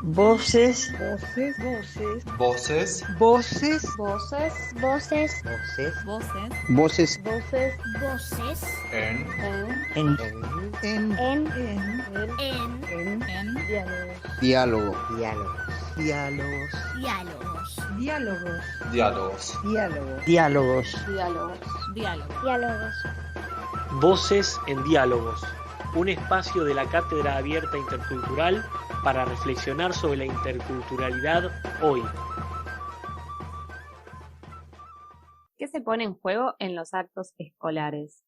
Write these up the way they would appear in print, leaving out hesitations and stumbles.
Voces, Voces, voces, Voces, voces, voces, voces, voces voces, voces, en en en, diálogo, diálogos, diálogos, diálogos, diálogos. diálogos, diálogos. Voces en Diálogos, un espacio de la Cátedra Abierta Intercultural para reflexionar sobre la interculturalidad hoy. ¿Qué se pone en juego en los actos escolares?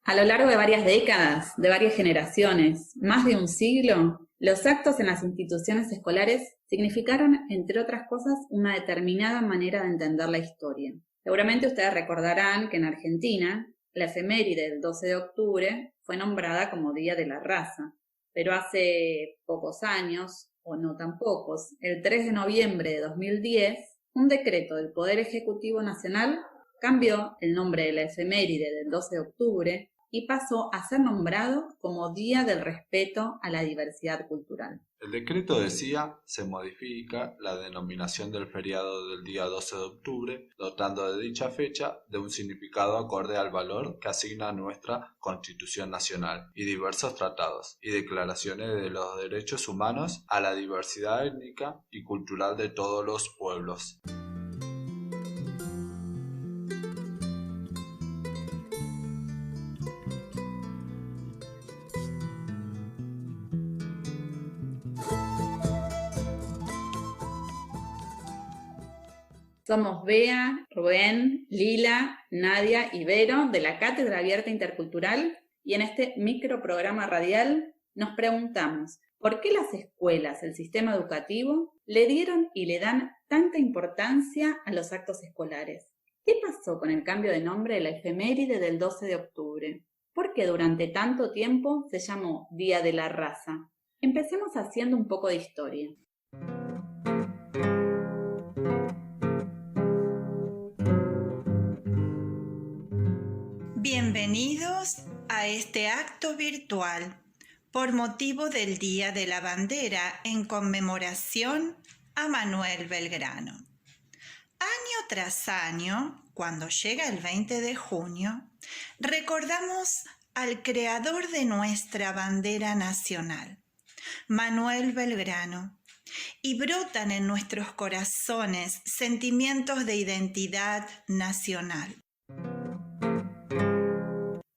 A lo largo de varias décadas, de varias generaciones, más de un siglo, los actos en las instituciones escolares significaron, entre otras cosas, una determinada manera de entender la historia. Seguramente ustedes recordarán que en Argentina, la efeméride del 12 de octubre fue nombrada como Día de la Raza, pero hace pocos años, o no tan pocos, el 3 de noviembre de 2010, un decreto del Poder Ejecutivo Nacional cambió el nombre de la efeméride del 12 de octubre y pasó a ser nombrado como Día del Respeto a la Diversidad Cultural. El decreto decía, se modifica la denominación del feriado del día 12 de octubre, dotando de dicha fecha de un significado acorde al valor que asigna nuestra Constitución Nacional y diversos tratados y declaraciones de los derechos humanos a la diversidad étnica y cultural de todos los pueblos. Somos Bea, Rubén, Lila, Nadia y Vero de la Cátedra Abierta Intercultural y en este microprograma radial nos preguntamos ¿por qué las escuelas, el sistema educativo, le dieron y le dan tanta importancia a los actos escolares? ¿Qué pasó con el cambio de nombre de la efeméride del 12 de octubre? ¿Por qué durante tanto tiempo se llamó Día de la Raza? Empecemos haciendo un poco de historia. Bienvenidos a este acto virtual por motivo del Día de la Bandera en conmemoración a Manuel Belgrano. Año tras año, cuando llega el 20 de junio, recordamos al creador de nuestra bandera nacional, Manuel Belgrano, y brotan en nuestros corazones sentimientos de identidad nacional.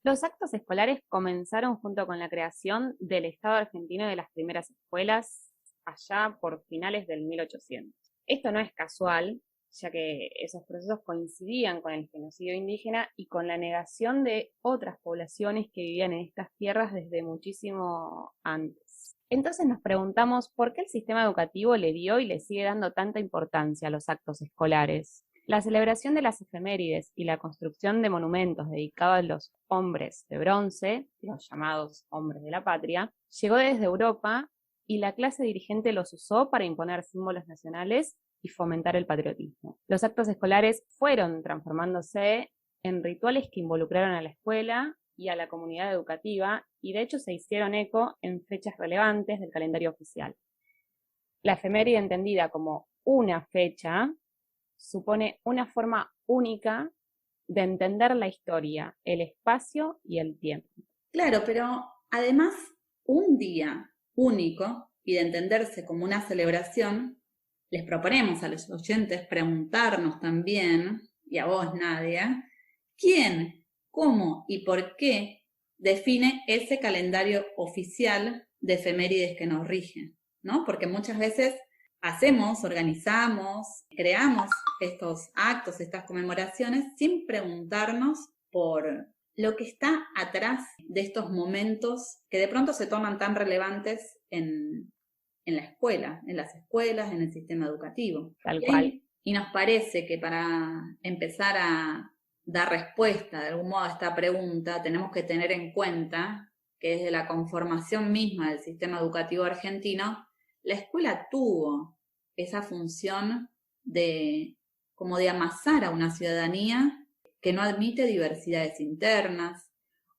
Los actos escolares comenzaron junto con la creación del Estado argentino de las primeras escuelas allá por finales del 1800. Esto no es casual, ya que esos procesos coincidían con el genocidio indígena y con la negación de otras poblaciones que vivían en estas tierras desde muchísimo antes. Entonces nos preguntamos por qué el sistema educativo le dio y le sigue dando tanta importancia a los actos escolares. La celebración de las efemérides y la construcción de monumentos dedicados a los hombres de bronce, los llamados hombres de la patria, llegó desde Europa y la clase dirigente los usó para imponer símbolos nacionales y fomentar el patriotismo. Los actos escolares fueron transformándose en rituales que involucraron a la escuela y a la comunidad educativa y de hecho se hicieron eco en fechas relevantes del calendario oficial. La efeméride entendida como una fecha supone una forma única de entender la historia, el espacio y el tiempo. Claro, pero además un día único y de entenderse como una celebración, les proponemos a los oyentes preguntarnos también, y a vos Nadia, ¿quién, cómo y por qué define ese calendario oficial de efemérides que nos rigen? ¿No? Porque muchas veces hacemos, organizamos, creamos estos actos, estas conmemoraciones, sin preguntarnos por lo que está atrás de estos momentos que de pronto se toman tan relevantes en la escuela, en las escuelas, en el sistema educativo. Tal cual. Y nos parece que para empezar a dar respuesta de algún modo a esta pregunta, tenemos que tener en cuenta que desde la conformación misma del sistema educativo argentino, la escuela tuvo esa función como de amasar a una ciudadanía que no admite diversidades internas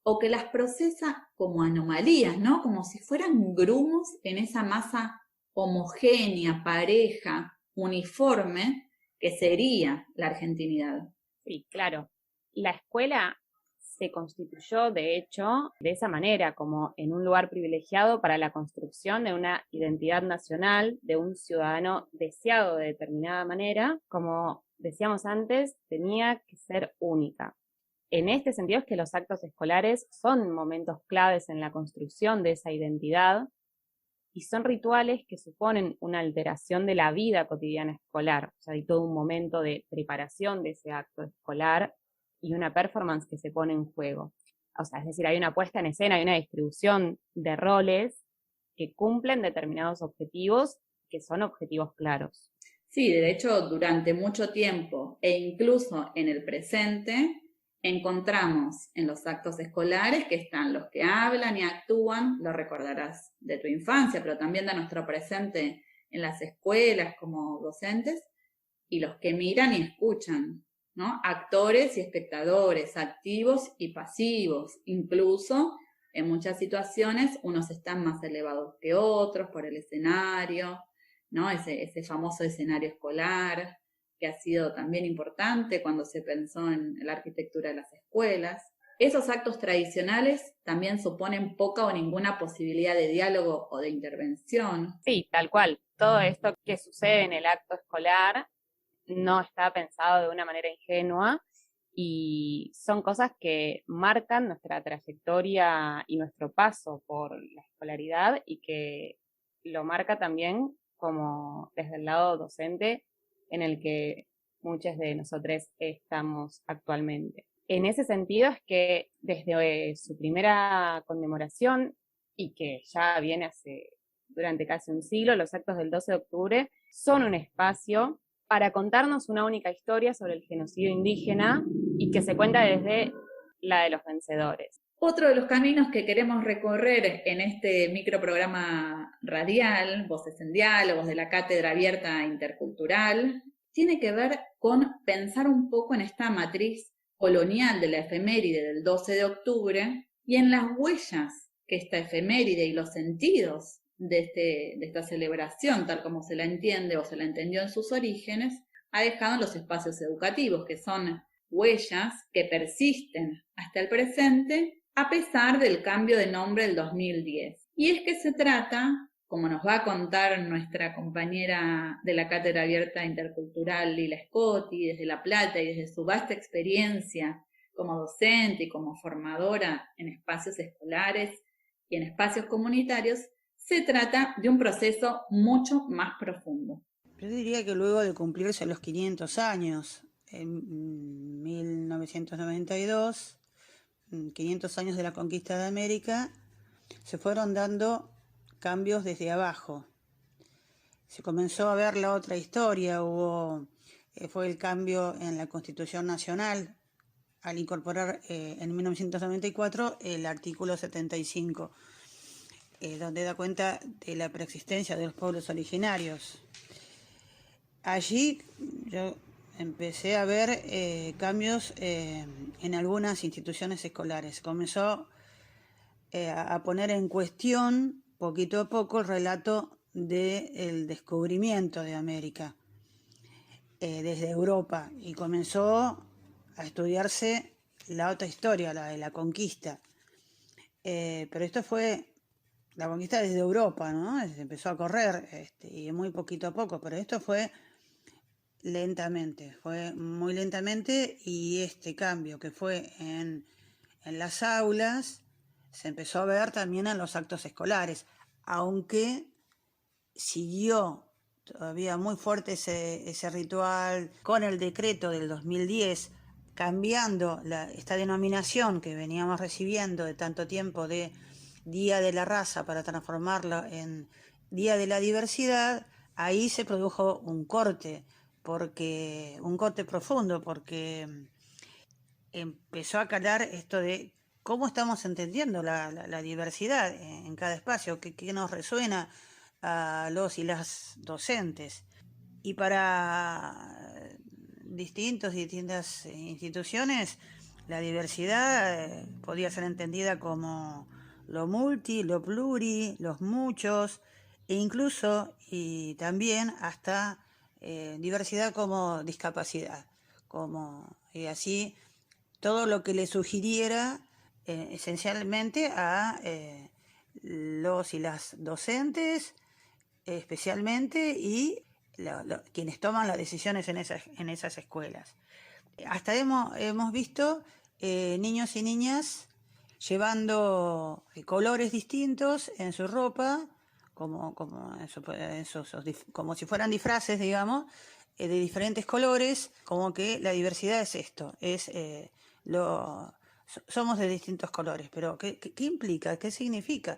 o que las procesa como anomalías, ¿no? Como si fueran grumos en esa masa homogénea, pareja, uniforme, que sería la argentinidad. Sí, claro. La escuela se constituyó, de hecho, de esa manera, como en un lugar privilegiado para la construcción de una identidad nacional de un ciudadano deseado de determinada manera. Como decíamos antes, tenía que ser única. En este sentido es que los actos escolares son momentos claves en la construcción de esa identidad y son rituales que suponen una alteración de la vida cotidiana escolar. O sea, hay todo un momento de preparación de ese acto escolar y una performance que se pone en juego. O sea, es decir, hay una puesta en escena, hay una distribución de roles que cumplen determinados objetivos, que son objetivos claros. Sí, de hecho, durante mucho tiempo e incluso en el presente, encontramos en los actos escolares que están los que hablan y actúan, lo recordarás de tu infancia, pero también de nuestro presente en las escuelas como docentes, y los que miran y escuchan, ¿no? Actores y espectadores, activos y pasivos. Incluso en muchas situaciones unos están más elevados que otros por el escenario, ¿no? Ese famoso escenario escolar que ha sido también importante cuando se pensó en la arquitectura de las escuelas. Esos actos tradicionales también suponen poca o ninguna posibilidad de diálogo o de intervención. Sí, tal cual. Todo esto que sucede en el acto escolar no está pensado de una manera ingenua y son cosas que marcan nuestra trayectoria y nuestro paso por la escolaridad y que lo marca también como desde el lado docente en el que muchos de nosotros estamos actualmente. En ese sentido es que desde su primera conmemoración y que ya viene durante casi un siglo, los actos del 12 de octubre son un espacio para contarnos una única historia sobre el genocidio indígena y que se cuenta desde la de los vencedores. Otro de los caminos que queremos recorrer en este microprograma radial, Voces en Diálogos, de la Cátedra Abierta Intercultural, tiene que ver con pensar un poco en esta matriz colonial de la efeméride del 12 de octubre y en las huellas que esta efeméride y los sentidos de esta celebración, tal como se la entiende o se la entendió en sus orígenes, ha dejado en los espacios educativos, que son huellas que persisten hasta el presente a pesar del cambio de nombre del 2010. Y es que se trata, como nos va a contar nuestra compañera de la Cátedra Abierta Intercultural, Lila Scotti, desde La Plata y desde su vasta experiencia como docente y como formadora en espacios escolares y en espacios comunitarios, se trata de un proceso mucho más profundo. Yo diría que luego de cumplirse los 500 años, en 1992, 500 años de la conquista de América, se fueron dando cambios desde abajo. Se comenzó a ver la otra historia, fue el cambio en la Constitución Nacional al incorporar en 1994 el artículo 75, donde da cuenta de la preexistencia de los pueblos originarios. Allí yo empecé a ver cambios en algunas instituciones escolares. Comenzó a poner en cuestión, poquito a poco, el relato del descubrimiento de América desde Europa, y comenzó a estudiarse la otra historia, la de la conquista. Pero esto fue la conquista desde Europa, ¿no? Se empezó a correr y muy poquito a poco, pero esto fue lentamente, fue muy lentamente, y este cambio que fue en las aulas se empezó a ver también en los actos escolares, aunque siguió todavía muy fuerte ese ritual con el decreto del 2010, cambiando esta denominación que veníamos recibiendo de tanto tiempo de Día de la Raza para transformarlo en Día de la Diversidad. Ahí se produjo un corte profundo, porque empezó a calar esto de cómo estamos entendiendo la diversidad en cada espacio, qué nos resuena a los y las docentes. Y para distintas instituciones, la diversidad podía ser entendida como lo multi, lo pluri, los muchos, e incluso y también hasta diversidad como discapacidad, y así todo lo que le sugiriera esencialmente a los y las docentes especialmente y quienes toman las decisiones en esas escuelas. Hasta hemos visto niños y niñas llevando colores distintos en su ropa, como si fueran disfraces, digamos, de diferentes colores, como que la diversidad es esto, somos de distintos colores, pero ¿qué implica? ¿Qué significa?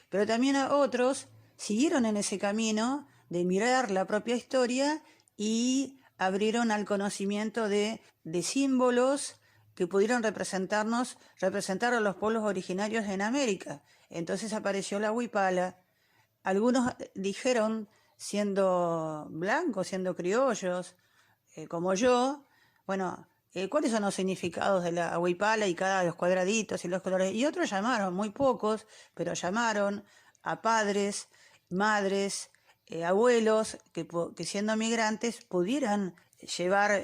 Pero también a otros siguieron en ese camino de mirar la propia historia y abrieron al conocimiento de símbolos que pudieron representar a los pueblos originarios en América. Entonces apareció la huipala. Algunos dijeron, siendo blancos, siendo criollos, como yo, bueno, ¿cuáles son los significados de la huipala y cada de los cuadraditos y los colores? Y otros llamaron, muy pocos, pero llamaron a padres, madres, abuelos que siendo migrantes pudieran llevar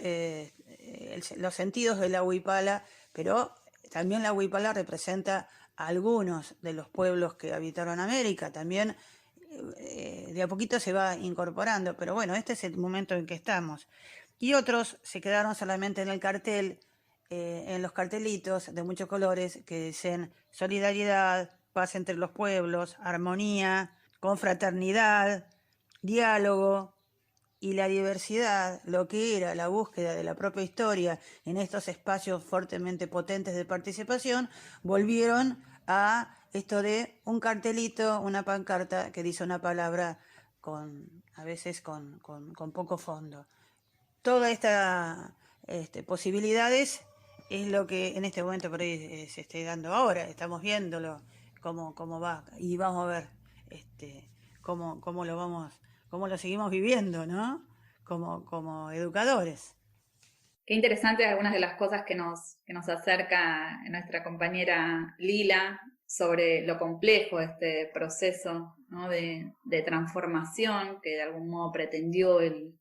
los sentidos de la huipala, pero también la huipala representa a algunos de los pueblos que habitaron América, también de a poquito se va incorporando, pero bueno, este es el momento en que estamos. Y otros se quedaron solamente en el cartel, en los cartelitos de muchos colores que dicen solidaridad, paz entre los pueblos, armonía, confraternidad, diálogo, y la diversidad, lo que era la búsqueda de la propia historia en estos espacios fuertemente potentes de participación, volvieron a esto de un cartelito, una pancarta que dice una palabra a veces con poco fondo. Todas estas posibilidades es lo que en este momento por ahí se está dando ahora. Estamos viéndolo cómo va y vamos a ver cómo lo seguimos viviendo, ¿no? Como educadores. Qué interesante algunas de las cosas que nos acerca nuestra compañera Lila sobre lo complejo de este proceso, ¿no? de transformación que de algún modo pretendió el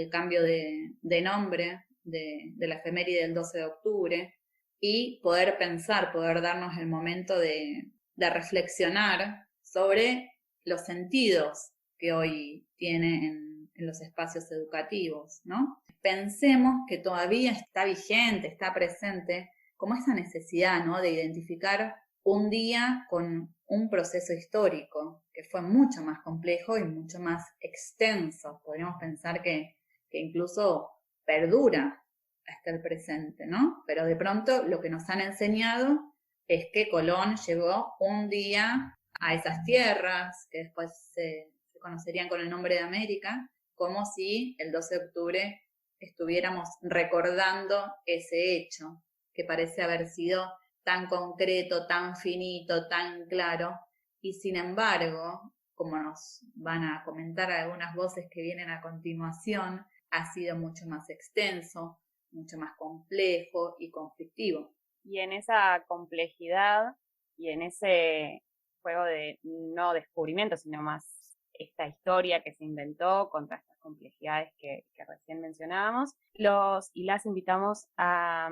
cambio de nombre de la efeméride del 12 de octubre y poder pensar, poder darnos el momento de reflexionar sobre los sentidos que hoy tiene en los espacios educativos, ¿no? Pensemos que todavía está vigente, está presente, como esa necesidad, ¿no? de identificar un día con un proceso histórico que fue mucho más complejo y mucho más extenso. Podríamos pensar que incluso perdura hasta el presente, ¿no? Pero de pronto lo que nos han enseñado es que Colón llegó un día a esas tierras que después se conocerían con el nombre de América, como si el 12 de octubre estuviéramos recordando ese hecho que parece haber sido tan concreto, tan finito, tan claro, y sin embargo, como nos van a comentar algunas voces que vienen a continuación, ha sido mucho más extenso, mucho más complejo y conflictivo. Y en esa complejidad y en ese juego de no descubrimiento, sino más esta historia que se inventó contra estas complejidades que recién mencionábamos, los y las invitamos a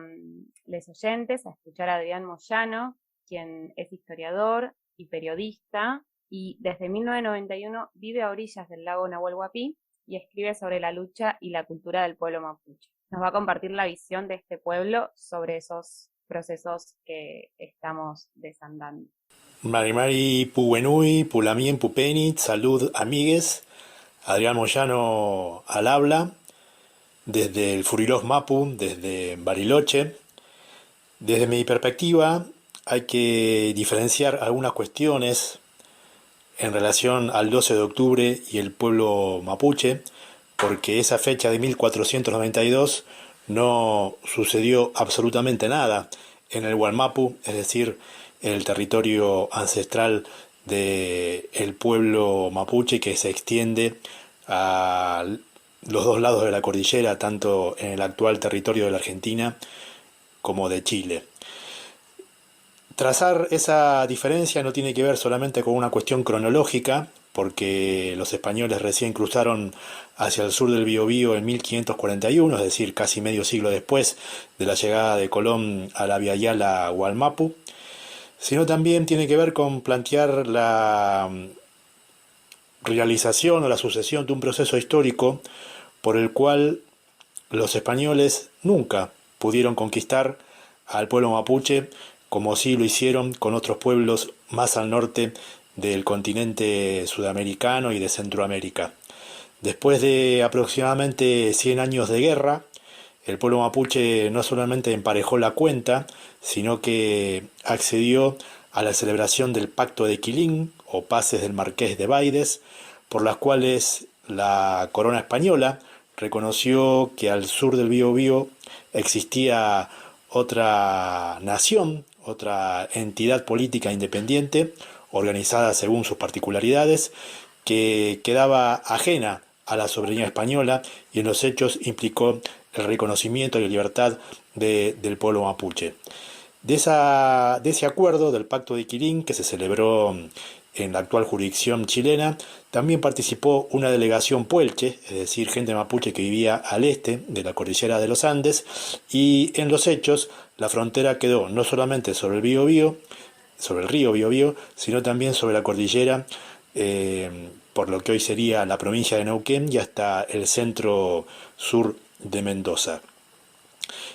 les oyentes a escuchar a Adrián Moyano, quien es historiador y periodista, y desde 1991 vive a orillas del lago Nahuel Huapi y escribe sobre la lucha y la cultura del pueblo mapuche. Nos va a compartir la visión de este pueblo sobre esos procesos que estamos desandando. Mari Puwenui, Pulamien Pupenit, salud amigues, Adrián Moyano al habla, desde el Furilós Mapu, desde Bariloche. Desde mi perspectiva hay que diferenciar algunas cuestiones en relación al 12 de octubre y el pueblo mapuche, porque esa fecha de 1492 no sucedió absolutamente nada en el Wallmapu, es decir, el territorio ancestral del pueblo mapuche que se extiende a los dos lados de la cordillera, tanto en el actual territorio de la Argentina como de Chile. Trazar esa diferencia no tiene que ver solamente con una cuestión cronológica, porque los españoles recién cruzaron hacia el sur del Biobío en 1541, es decir, casi medio siglo después de la llegada de Colón a la Via Yala o al Mapu, sino también tiene que ver con plantear la realización o la sucesión de un proceso histórico por el cual los españoles nunca pudieron conquistar al pueblo mapuche como sí lo hicieron con otros pueblos más al norte del continente sudamericano y de Centroamérica. Después de aproximadamente 100 años de guerra, el pueblo mapuche no solamente emparejó la cuenta, sino que accedió a la celebración del Pacto de Quilín o Paces del Marqués de Baides, por las cuales la corona española reconoció que al sur del Biobío existía otra nación, otra entidad política independiente, organizada según sus particularidades, que quedaba ajena a la soberanía española y en los hechos implicó el reconocimiento y la libertad del pueblo mapuche. De ese acuerdo, del Pacto de Quilín, que se celebró en la actual jurisdicción chilena, también participó una delegación puelche, es decir, gente mapuche que vivía al este de la cordillera de los Andes, y en los hechos la frontera quedó no solamente sobre el Biobío, sobre el río Biobío, sino también sobre la cordillera, por lo que hoy sería la provincia de Neuquén y hasta el centro sur de Mendoza.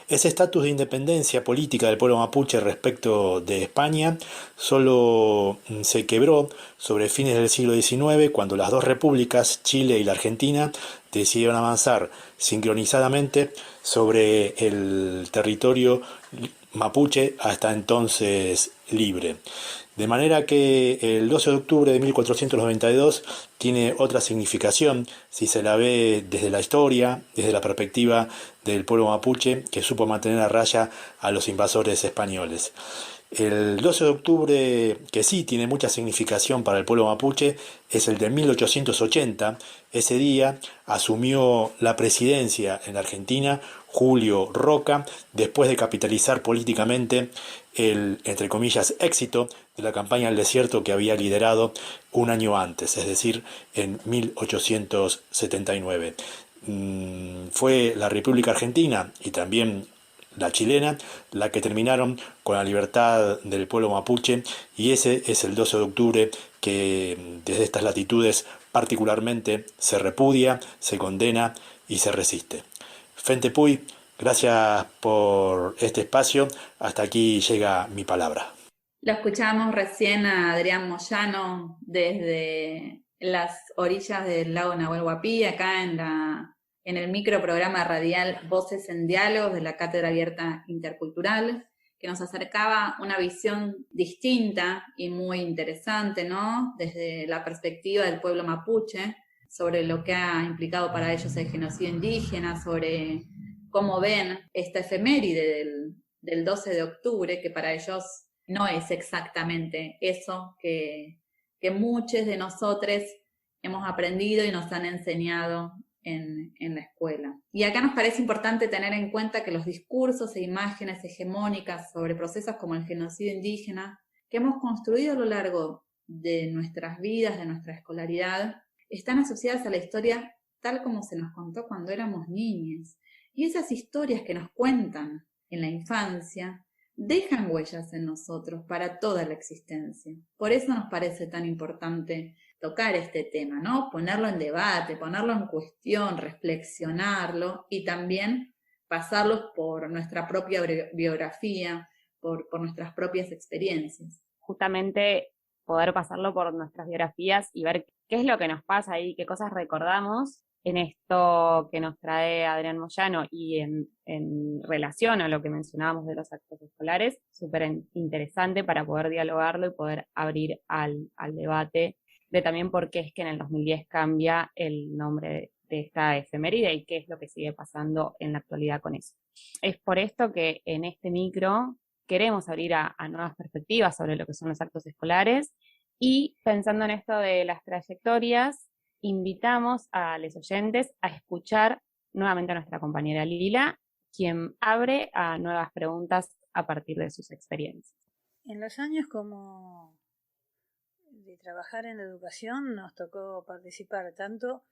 Ese estatus de independencia política del pueblo mapuche respecto de España solo se quebró sobre fines del siglo XIX, cuando las dos repúblicas, Chile y la Argentina, decidieron avanzar sincronizadamente sobre el territorio mapuche hasta entonces libre. De manera que el 12 de octubre de 1492 tiene otra significación si se la ve desde la historia, desde la perspectiva del pueblo mapuche que supo mantener a raya a los invasores españoles. El 12 de octubre, que sí tiene mucha significación para el pueblo mapuche, es el de 1880. Ese día asumió la presidencia en Argentina Julio Roca, después de capitalizar políticamente el, entre comillas, éxito de la campaña del desierto que había liderado un año antes, es decir, en 1879. Fue la República Argentina y también la chilena la que terminaron con la libertad del pueblo mapuche, y ese es el 12 de octubre que desde estas latitudes particularmente se repudia, se condena y se resiste. Fente Puy, gracias por este espacio. Hasta aquí llega mi palabra. Lo escuchamos recién a Adrián Moyano desde las orillas del lago Nahuel Huapi, acá en el microprograma radial Voces en Diálogos de la Cátedra Abierta Intercultural, que nos acercaba una visión distinta y muy interesante, ¿no? Desde la perspectiva del pueblo mapuche, sobre lo que ha implicado para ellos el genocidio indígena, sobre cómo ven esta efeméride del 12 de octubre, que para ellos no es exactamente eso que muchos de nosotros hemos aprendido y nos han enseñado en la escuela. Y acá nos parece importante tener en cuenta que los discursos e imágenes hegemónicas sobre procesos como el genocidio indígena que hemos construido a lo largo de nuestras vidas, de nuestra escolaridad, están asociadas a la historia tal como se nos contó cuando éramos niños. Y esas historias que nos cuentan en la infancia dejan huellas en nosotros para toda la existencia. Por eso nos parece tan importante tocar este tema, ¿no? Ponerlo en debate, ponerlo en cuestión, reflexionarlo y también pasarlo por nuestra propia biografía, por nuestras propias experiencias. Justamente poder pasarlo por nuestras biografías y ver qué es lo que nos pasa ahí, qué cosas recordamos en esto que nos trae Adrián Moyano y en relación a lo que mencionábamos de los actos escolares, súper interesante para poder dialogarlo y poder abrir al debate de también por qué es que en el 2010 cambia el nombre de esta efeméride y qué es lo que sigue pasando en la actualidad con eso. Es por esto que en este micro queremos abrir a nuevas perspectivas sobre lo que son los actos escolares, y pensando en esto de las trayectorias, invitamos a los oyentes a escuchar nuevamente a nuestra compañera Lila, quien abre a nuevas preguntas a partir de sus experiencias. En los años como de trabajar en la educación nos tocó participar tanto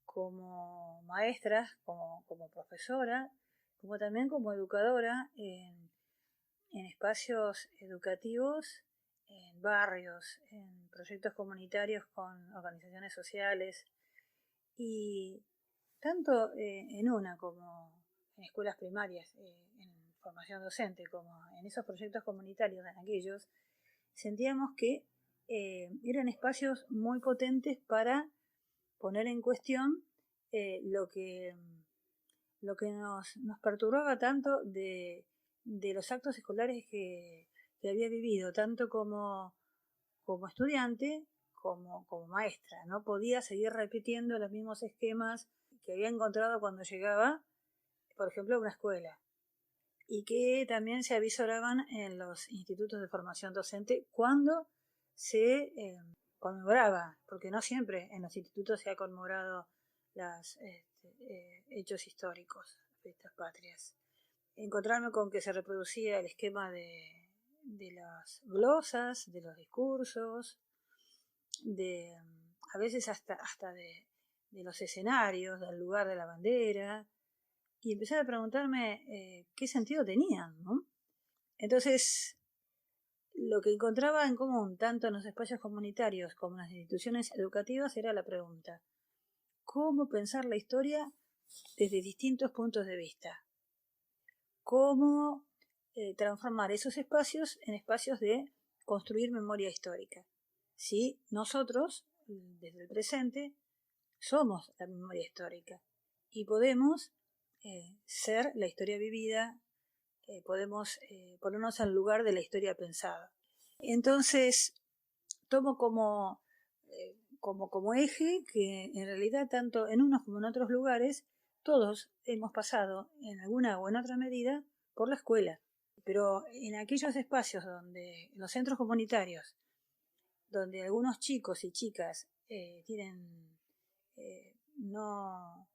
como maestras, como profesora, como también como educadora en espacios educativos, en barrios, en proyectos comunitarios con organizaciones sociales, y tanto en una como en escuelas primarias, en formación docente, como en esos proyectos comunitarios, en aquellos, sentíamos que eran espacios muy potentes para poner en cuestión lo que nos perturbaba tanto de los actos escolares que había vivido, tanto como estudiante como maestra. No podía seguir repitiendo los mismos esquemas que había encontrado cuando llegaba, por ejemplo, a una escuela, y que también se avisoraban en los institutos de formación docente cuando se conmemoraba, porque no siempre en los institutos se ha conmemorado los hechos históricos, fiestas patrias. Encontrarme con que se reproducía el esquema de las glosas, de los discursos, a veces hasta de los escenarios, del lugar de la bandera, y empecé a preguntarme qué sentido tenían, ¿no? Entonces, lo que encontraba en común tanto en los espacios comunitarios como en las instituciones educativas era la pregunta: ¿cómo pensar la historia desde distintos puntos de vista? ¿Cómo transformar esos espacios en espacios de construir memoria histórica? Si nosotros, desde el presente, somos la memoria histórica y podemos ser la historia vivida, podemos ponernos al lugar de la historia pensada. Entonces, tomo como eje que en realidad tanto en unos como en otros lugares todos hemos pasado en alguna o en otra medida por la escuela, pero en aquellos espacios donde los centros comunitarios, donde algunos chicos y chicas no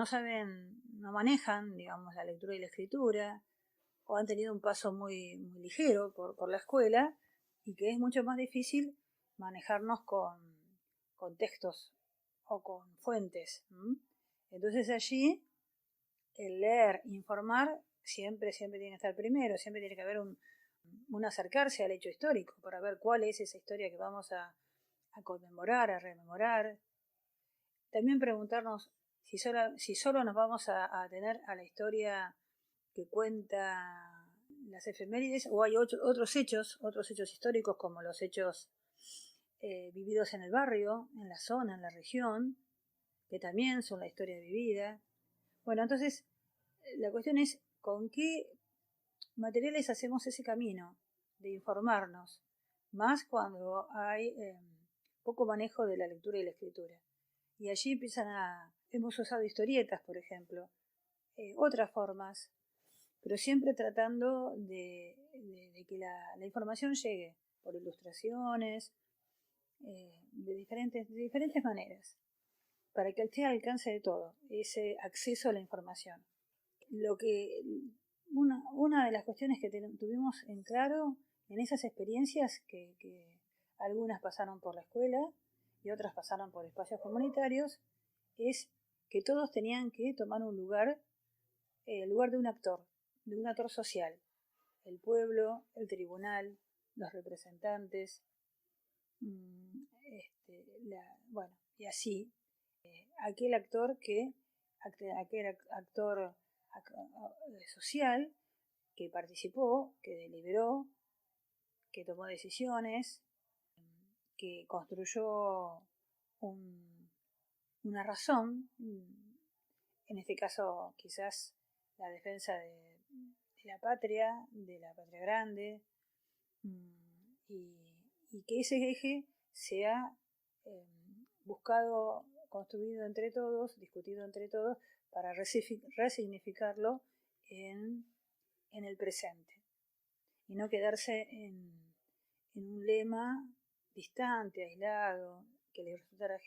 saben, no manejan, digamos, la lectura y la escritura, o han tenido un paso muy, muy ligero por la escuela, y que es mucho más difícil manejarnos con textos o con fuentes. Entonces allí el leer, informar, siempre tiene que estar primero, siempre tiene que haber un acercarse al hecho histórico para ver cuál es esa historia que vamos a conmemorar, a rememorar. También preguntarnos si solo nos vamos a tener a la historia que cuenta las efemérides, o hay otros hechos históricos, como los hechos vividos en el barrio, en la zona, en la región, que también son la historia vivida. Bueno, entonces la cuestión es con qué materiales hacemos ese camino de informarnos, más cuando hay poco manejo de la lectura y la escritura. Y allí hemos usado historietas, por ejemplo, otras formas, pero siempre tratando de que la información llegue por ilustraciones, de diferentes maneras, para que esté al alcance de todo, ese acceso a la información. Una de las cuestiones que tuvimos en claro en esas experiencias, que algunas pasaron por la escuela y otras pasaron por espacios comunitarios, es que todos tenían que tomar un lugar, el lugar de un actor social: el pueblo, el tribunal, los representantes, y así, aquel actor social que participó, que deliberó, que tomó decisiones, que construyó una razón, en este caso quizás la defensa de la patria grande, y que ese eje sea buscado, construido entre todos, discutido entre todos, para resignificarlo en el presente, y no quedarse en un lema distante, aislado, que le resultara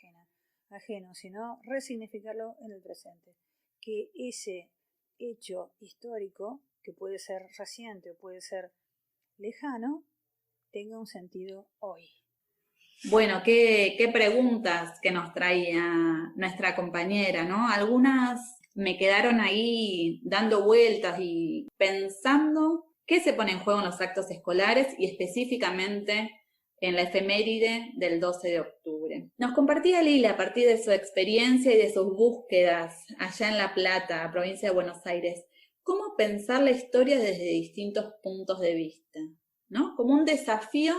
ajeno, sino resignificarlo en el presente, que ese hecho histórico, que puede ser reciente o puede ser lejano, tenga un sentido hoy. Bueno, qué preguntas que nos traía nuestra compañera, ¿no? Algunas me quedaron ahí dando vueltas y pensando qué se pone en juego en los actos escolares y específicamente en la efeméride del 12 de octubre. Nos compartía Lila a partir de su experiencia y de sus búsquedas allá en La Plata, provincia de Buenos Aires, cómo pensar la historia desde distintos puntos de vista, ¿no? Como un desafío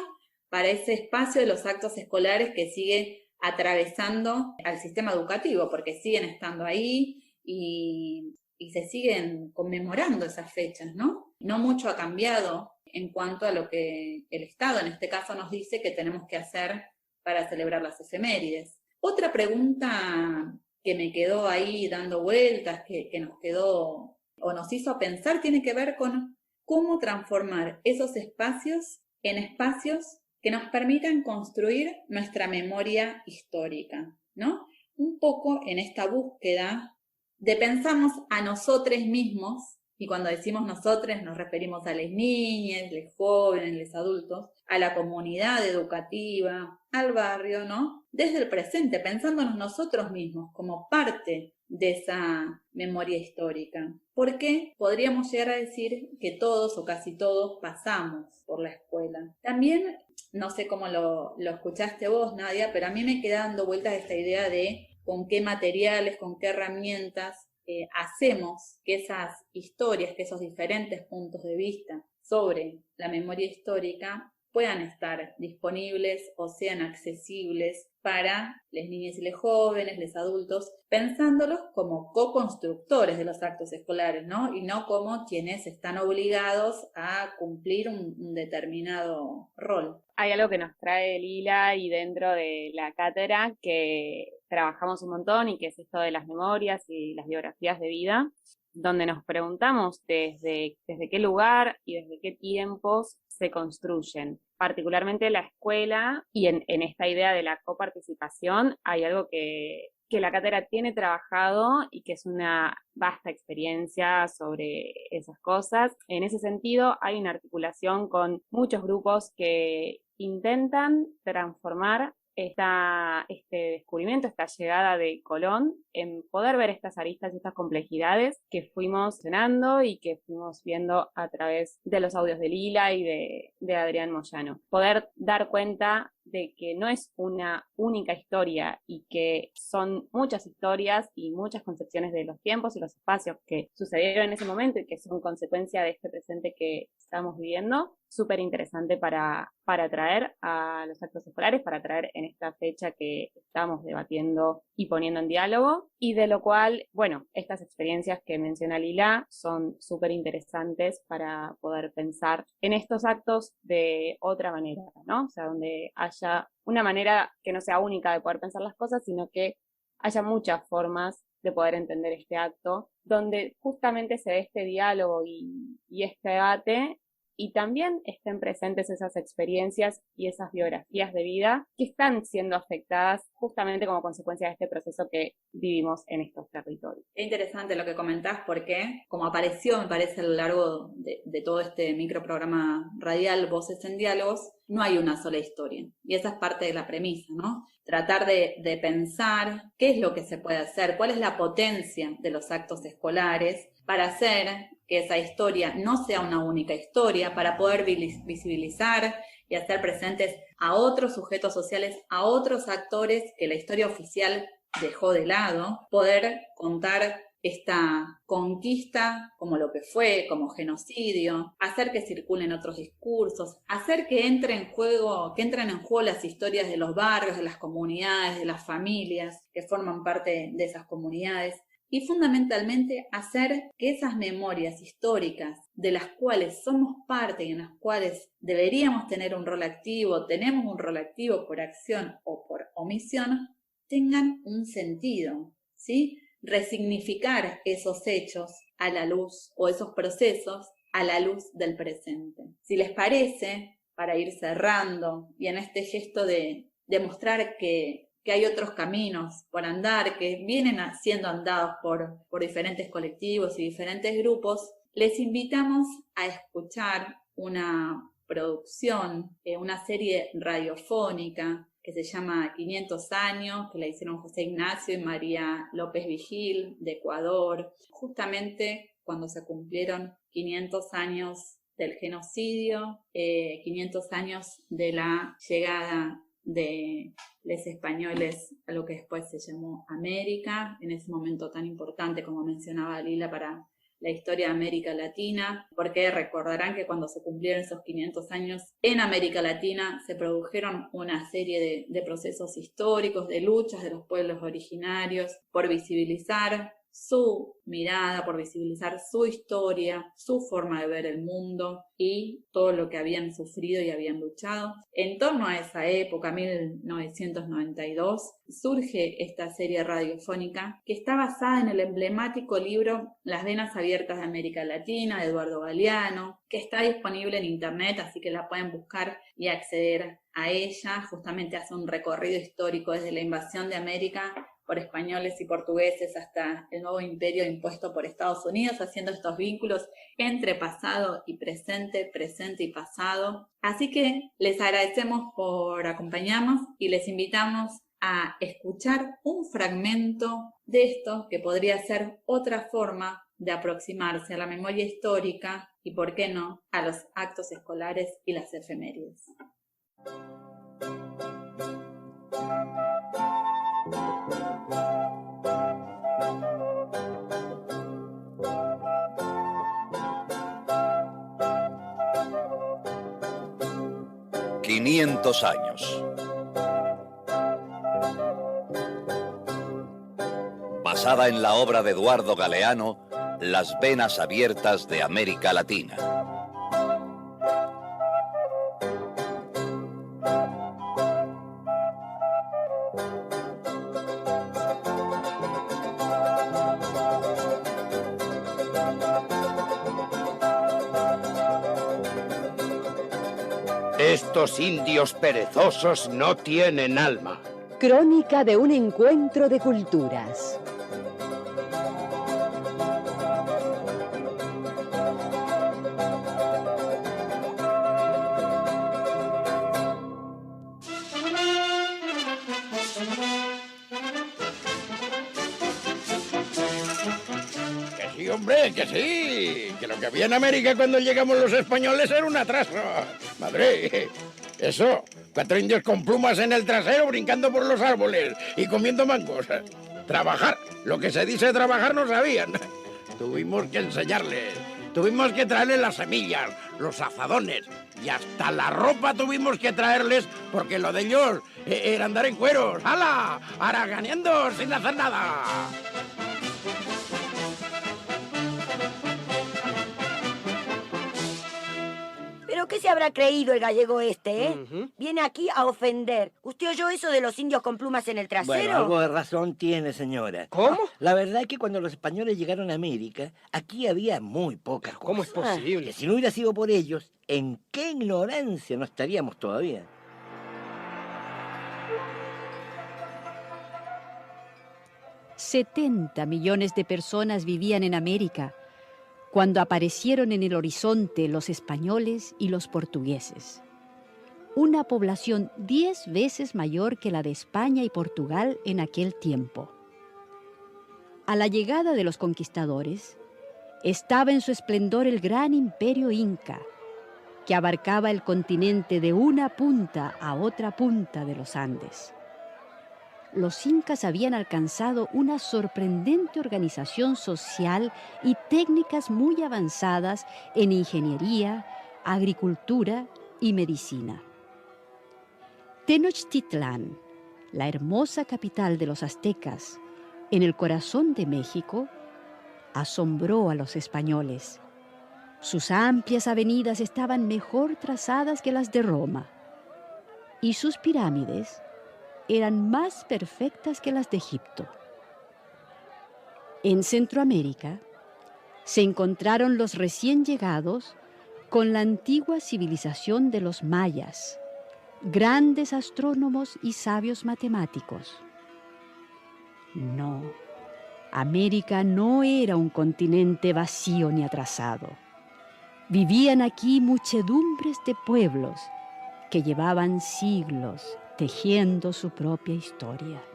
para ese espacio de los actos escolares que sigue atravesando al sistema educativo, porque siguen estando ahí y se siguen conmemorando esas fechas, ¿no? No mucho ha cambiado en cuanto a lo que el Estado en este caso nos dice que tenemos que hacer para celebrar las efemérides. Otra pregunta que me quedó ahí dando vueltas, que nos quedó o nos hizo pensar, tiene que ver con cómo transformar esos espacios en espacios que nos permitan construir nuestra memoria histórica, ¿no? Un poco en esta búsqueda de pensarnos a nosotros mismos, y cuando decimos nosotros nos referimos a las niñas, los jóvenes, los adultos, a la comunidad educativa, al barrio, ¿no? Desde el presente, pensándonos nosotros mismos como parte de esa memoria histórica. Porque podríamos llegar a decir que todos o casi todos pasamos por la escuela. También, no sé cómo lo escuchaste vos, Nadia, pero a mí me queda dando vueltas esta idea de con qué materiales, con qué herramientas hacemos que esas historias, que esos diferentes puntos de vista sobre la memoria histórica puedan estar disponibles o sean accesibles para las niñas y los jóvenes, los adultos, pensándolos como co-constructores de los actos escolares, ¿no? Y no como quienes están obligados a cumplir un determinado rol. Hay algo que nos trae Lila y dentro de la cátedra que trabajamos un montón y que es esto de las memorias y las biografías de vida, donde nos preguntamos desde qué lugar y desde qué tiempos se construyen. Particularmente la escuela y en esta idea de la coparticipación hay algo que la cátedra tiene trabajado y que es una vasta experiencia sobre esas cosas. En ese sentido hay una articulación con muchos grupos que intentan transformar este descubrimiento, esta llegada de Colón, en poder ver estas aristas y estas complejidades que fuimos cenando y que fuimos viendo a través de los audios de Lila y de Adrián Moyano. Poder dar cuenta de que no es una única historia y que son muchas historias y muchas concepciones de los tiempos y los espacios que sucedieron en ese momento y que son consecuencia de este presente que estamos viviendo. Súper interesante para traer a los actos escolares, para traer en esta fecha que estamos debatiendo y poniendo en diálogo, y de lo cual, bueno, estas experiencias que menciona Lila son súper interesantes para poder pensar en estos actos de otra manera, ¿no? O sea, donde haya una manera que no sea única de poder pensar las cosas, sino que haya muchas formas de poder entender este acto, donde justamente se dé este diálogo y este debate, y también estén presentes esas experiencias y esas biografías de vida que están siendo afectadas justamente como consecuencia de este proceso que vivimos en estos territorios. Es interesante lo que comentás porque, como apareció, me parece, a lo largo de todo este microprograma radial Voces en Diálogos, no hay una sola historia. Y esa es parte de la premisa, ¿no? Tratar de pensar qué es lo que se puede hacer, cuál es la potencia de los actos escolares para hacer que esa historia no sea una única historia, para poder visibilizar y hacer presentes a otros sujetos sociales, a otros actores que la historia oficial dejó de lado, poder contar esta conquista como lo que fue, como genocidio, hacer que circulen otros discursos, hacer que entren en juego las historias de los barrios, de las comunidades, de las familias que forman parte de esas comunidades. Y fundamentalmente hacer que esas memorias históricas de las cuales somos parte y en las cuales deberíamos tener un rol activo, tenemos un rol activo por acción o por omisión, tengan un sentido, ¿sí? Resignificar esos hechos a la luz o esos procesos a la luz del presente. Si les parece, para ir cerrando y en este gesto de mostrar que hay otros caminos por andar, que vienen siendo andados por diferentes colectivos y diferentes grupos, les invitamos a escuchar una producción, una serie radiofónica que se llama 500 años, que la hicieron José Ignacio y María López Vigil, de Ecuador, justamente cuando se cumplieron 500 años del genocidio, 500 años de la llegada de los españoles a lo que después se llamó América, en ese momento tan importante, como mencionaba Lila, para la historia de América Latina, porque recordarán que cuando se cumplieron esos 500 años en América Latina se produjeron una serie de procesos históricos, de luchas de los pueblos originarios por visibilizar su mirada, por visibilizar su historia, su forma de ver el mundo y todo lo que habían sufrido y habían luchado. En torno a esa época, 1992, surge esta serie radiofónica que está basada en el emblemático libro Las venas abiertas de América Latina, de Eduardo Galeano, que está disponible en internet, así que la pueden buscar y acceder a ella. Justamente hace un recorrido histórico desde la invasión de América por españoles y portugueses hasta el nuevo imperio impuesto por Estados Unidos, haciendo estos vínculos entre pasado y presente, presente y pasado. Así que les agradecemos por acompañarnos y les invitamos a escuchar un fragmento de esto que podría ser otra forma de aproximarse a la memoria histórica y, por qué no, a los actos escolares y las efemérides. ...500 años. Basada en la obra de Eduardo Galeano, Las venas abiertas de América Latina. Estos indios perezosos no tienen alma. Crónica de un encuentro de culturas. Que sí, hombre, que sí. Que lo que había en América cuando llegamos los españoles era un atraso. Madre, eso, 4 indios con plumas en el trasero brincando por los árboles y comiendo mangos. Trabajar, lo que se dice trabajar no sabían. Tuvimos que enseñarles, tuvimos que traerles las semillas, los azadones y hasta la ropa tuvimos que traerles porque lo de ellos era andar en cueros. ¡Hala! Haraganeando sin hacer nada. ¿Pero qué se habrá creído el gallego este, eh? Viene aquí a ofender. ¿Usted oyó eso de los indios con plumas en el trasero? Bueno, algo de razón tiene, señora. ¿Cómo? La verdad es que cuando los españoles llegaron a América, aquí había muy pocas cosas. ¿Cómo es posible? Que si no hubiera sido por ellos, ¿en qué ignorancia no estaríamos todavía? $70 millones de personas vivían en América cuando aparecieron en el horizonte los españoles y los portugueses. Una población 10 veces mayor que la de España y Portugal en aquel tiempo. A la llegada de los conquistadores, estaba en su esplendor el gran imperio inca, que abarcaba el continente de una punta a otra punta de los Andes. Los incas habían alcanzado una sorprendente organización social y técnicas muy avanzadas en ingeniería, agricultura y medicina. Tenochtitlán, la hermosa capital de los aztecas, en el corazón de México, asombró a los españoles. Sus amplias avenidas estaban mejor trazadas que las de Roma, y sus pirámides eran más perfectas que las de Egipto. En Centroamérica se encontraron los recién llegados con la antigua civilización de los mayas, grandes astrónomos y sabios matemáticos. No, América no era un continente vacío ni atrasado. Vivían aquí muchedumbres de pueblos que llevaban siglos tejiendo su propia historia.